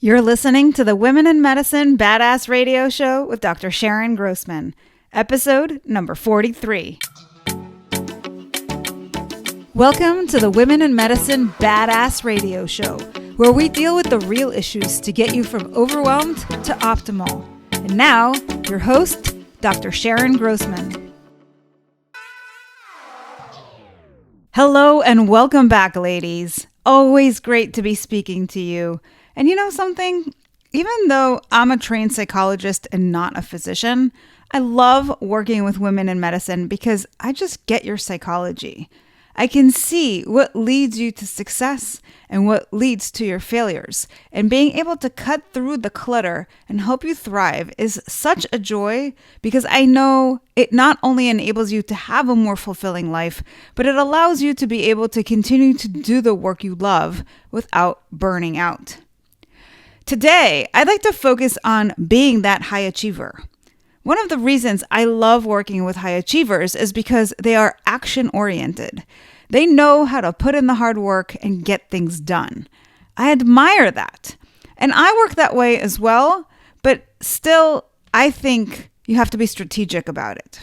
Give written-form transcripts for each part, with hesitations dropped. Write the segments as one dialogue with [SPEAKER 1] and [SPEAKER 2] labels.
[SPEAKER 1] You're listening to the Women in Medicine Badass Radio Show with Dr. Sharon Grossman, episode number 43. Welcome to the Women in Medicine Badass Radio Show, where we deal with the real issues to get you from overwhelmed to optimal. And now, your host, Dr. Sharon Grossman. Hello and welcome back, ladies. Always great to be speaking to you. And you know something? Even though I'm a trained psychologist and not a physician, I love working with women in medicine because I just get your psychology. I can see what leads you to success and what leads to your failures. And being able to cut through the clutter and help you thrive is such a joy because I know it not only enables you to have a more fulfilling life, but it allows you to be able to continue to do the work you love without burning out. Today, I'd like to focus on being that high achiever. One of the reasons I love working with high achievers is because they are action-oriented. They know how to put in the hard work and get things done. I admire that. And I work that way as well, but still, I think you have to be strategic about it.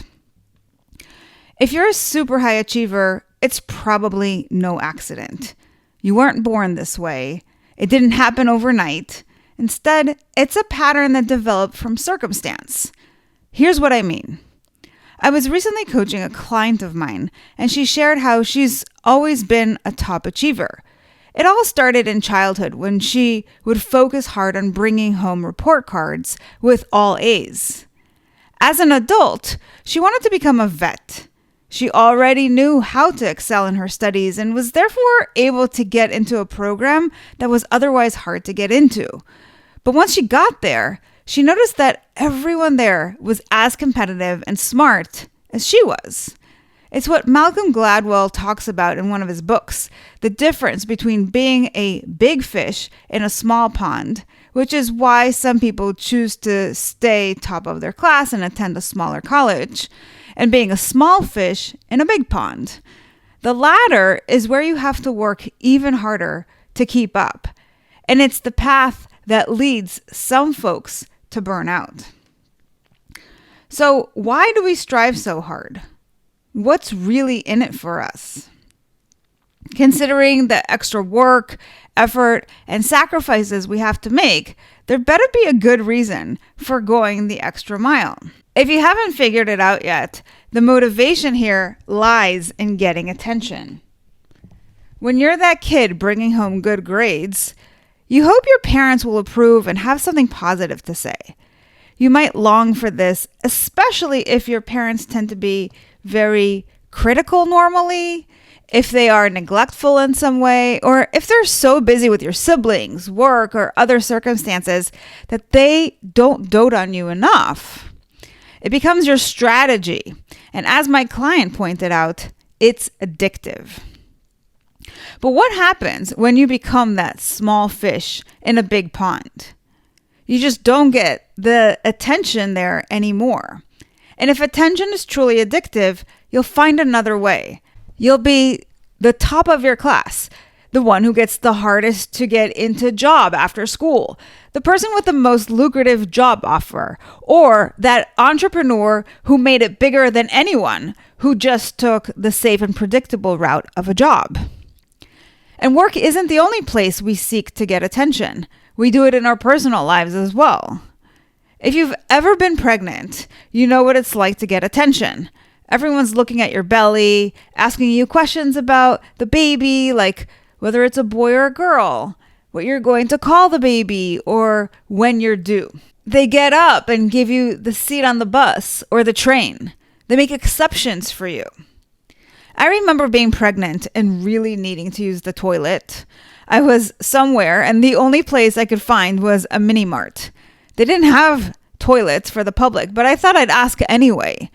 [SPEAKER 1] If you're a super high achiever, it's probably no accident. You weren't born this way. It didn't happen overnight. Instead, it's a pattern that developed from circumstance. Here's what I mean. I was recently coaching a client of mine, and she shared how she's always been a top achiever. It all started in childhood when she would focus hard on bringing home report cards with all A's. As an adult, she wanted to become a vet. She already knew how to excel in her studies and was therefore able to get into a program that was otherwise hard to get into. But once she got there, she noticed that everyone there was as competitive and smart as she was. It's what Malcolm Gladwell talks about in one of his books, the difference between being a big fish in a small pond, which is why some people choose to stay top of their class and attend a smaller college, and being a small fish in a big pond. The latter is where you have to work even harder to keep up, and it's the path that leads some folks to burn out. So why do we strive so hard? What's really in it for us? Considering the extra work, effort, and sacrifices we have to make, there better be a good reason for going the extra mile. If you haven't figured it out yet, the motivation here lies in getting attention. When you're that kid bringing home good grades, you hope your parents will approve and have something positive to say. You might long for this, especially if your parents tend to be very critical normally, if they are neglectful in some way, or if they're so busy with your siblings, work, or other circumstances that they don't dote on you enough. It becomes your strategy. And as my client pointed out, it's addictive. But what happens when you become that small fish in a big pond? You just don't get the attention there anymore. And if attention is truly addictive, you'll find another way. You'll be the top of your class, the one who gets the hardest to get into job after school, the person with the most lucrative job offer, or that entrepreneur who made it bigger than anyone who just took the safe and predictable route of a job. And work isn't the only place we seek to get attention. We do it in our personal lives as well. If you've ever been pregnant, you know what it's like to get attention. Everyone's looking at your belly, asking you questions about the baby, like whether it's a boy or a girl, what you're going to call the baby, or when you're due. They get up and give you the seat on the bus or the train. They make exceptions for you. I remember being pregnant and really needing to use the toilet. I was somewhere and the only place I could find was a mini mart. They didn't have toilets for the public, but I thought I'd ask anyway.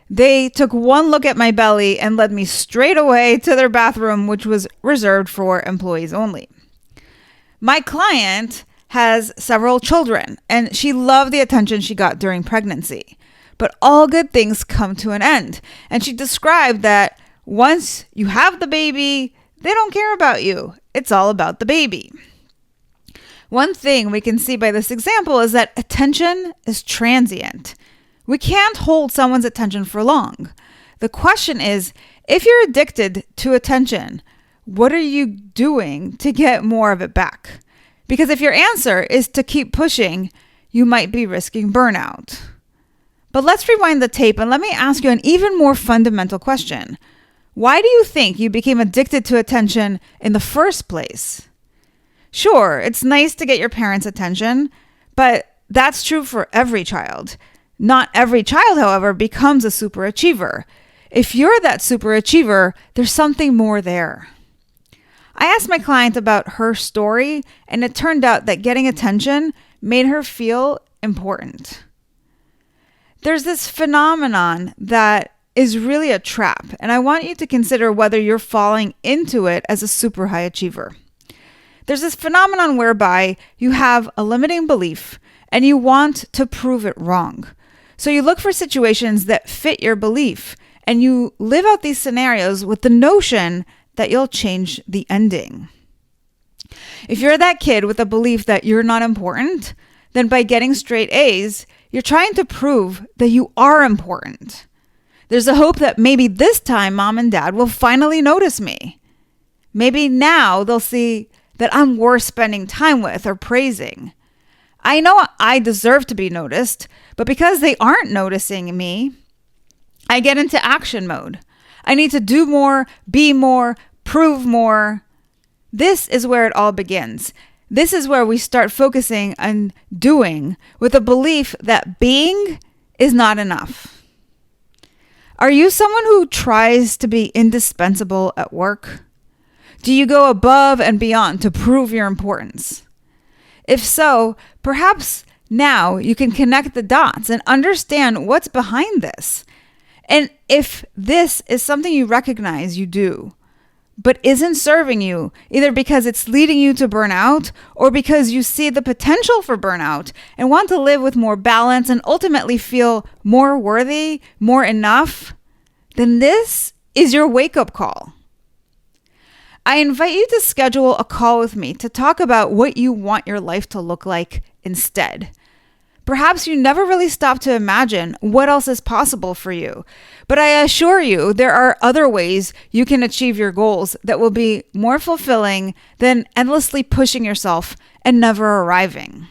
[SPEAKER 1] They took one look at my belly and led me straight away to their bathroom, which was reserved for employees only. My client has several children, and she loved the attention she got during pregnancy. But all good things come to an end. And she described that once you have the baby, they don't care about you. It's all about the baby. One thing we can see by this example is that attention is transient. We can't hold someone's attention for long. The question is, if you're addicted to attention, what are you doing to get more of it back? Because if your answer is to keep pushing, you might be risking burnout. But let's rewind the tape and let me ask you an even more fundamental question. Why do you think you became addicted to attention in the first place? Sure, it's nice to get your parents' attention, but that's true for every child. Not every child, however, becomes a superachiever. If you're that superachiever, there's something more there. I asked my client about her story, and it turned out that getting attention made her feel important. There's this phenomenon that is really a trap, and I want you to consider whether you're falling into it as a super high achiever. There's this phenomenon whereby you have a limiting belief and you want to prove it wrong. So you look for situations that fit your belief and you live out these scenarios with the notion that you'll change the ending. If you're that kid with a belief that you're not important, then by getting straight A's, you're trying to prove that you are important. There's a hope that maybe this time mom and dad will finally notice me. Maybe now they'll see that I'm worth spending time with or praising. I know I deserve to be noticed, but because they aren't noticing me, I get into action mode. I need to do more, be more, prove more. This is where it all begins. This is where we start focusing on doing with a belief that being is not enough. Are you someone who tries to be indispensable at work? Do you go above and beyond to prove your importance? If so, perhaps now you can connect the dots and understand what's behind this. And if this is something you recognize you do, but isn't serving you, either because it's leading you to burnout or because you see the potential for burnout and want to live with more balance and ultimately feel more worthy, more enough, then this is your wake-up call. I invite you to schedule a call with me to talk about what you want your life to look like instead. Perhaps you never really stop to imagine what else is possible for you, but I assure you there are other ways you can achieve your goals that will be more fulfilling than endlessly pushing yourself and never arriving.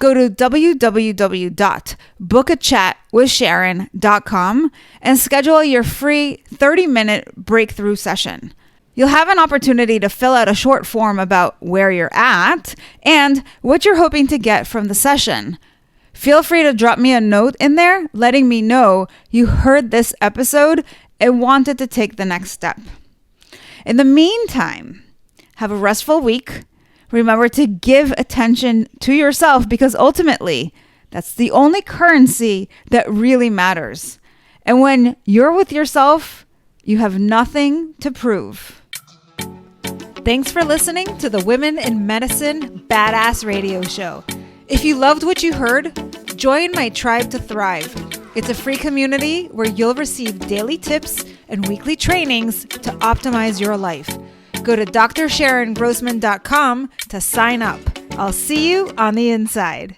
[SPEAKER 1] Go to www.bookachatwithsharon.com and schedule your free 30-minute breakthrough session. You'll have an opportunity to fill out a short form about where you're at and what you're hoping to get from the session. Feel free to drop me a note in there letting me know you heard this episode and wanted to take the next step. In the meantime, have a restful week. Remember to give attention to yourself because ultimately, that's the only currency that really matters. And when you're with yourself, you have nothing to prove. Thanks for listening to the Women in Medicine Badass Radio Show. If you loved what you heard, join my Tribe to Thrive. It's a free community where you'll receive daily tips and weekly trainings to optimize your life. Go to drsharongrossman.com to sign up. I'll see you on the inside.